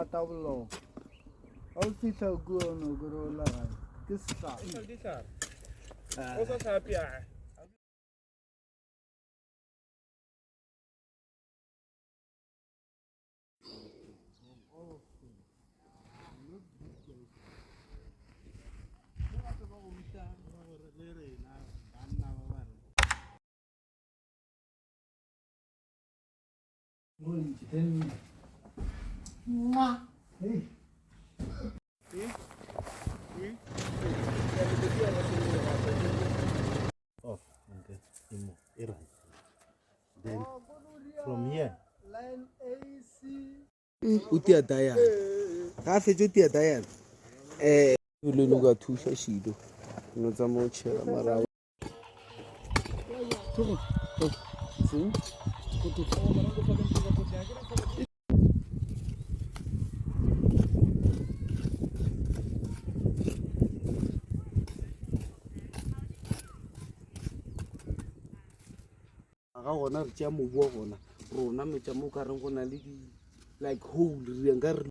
rata bollo. Ha o fihla ko ono go rola gae. Ke sa. O sa sapia. Hey. Off okay. Then from here Line AC. Utia Dayan. Kafe Jutia Dayan. Ulunuga Tusha Shido. Nozamocha Mara. Ga gona re tšea mobu wa gona rona metša mo ka reng go na le like hole re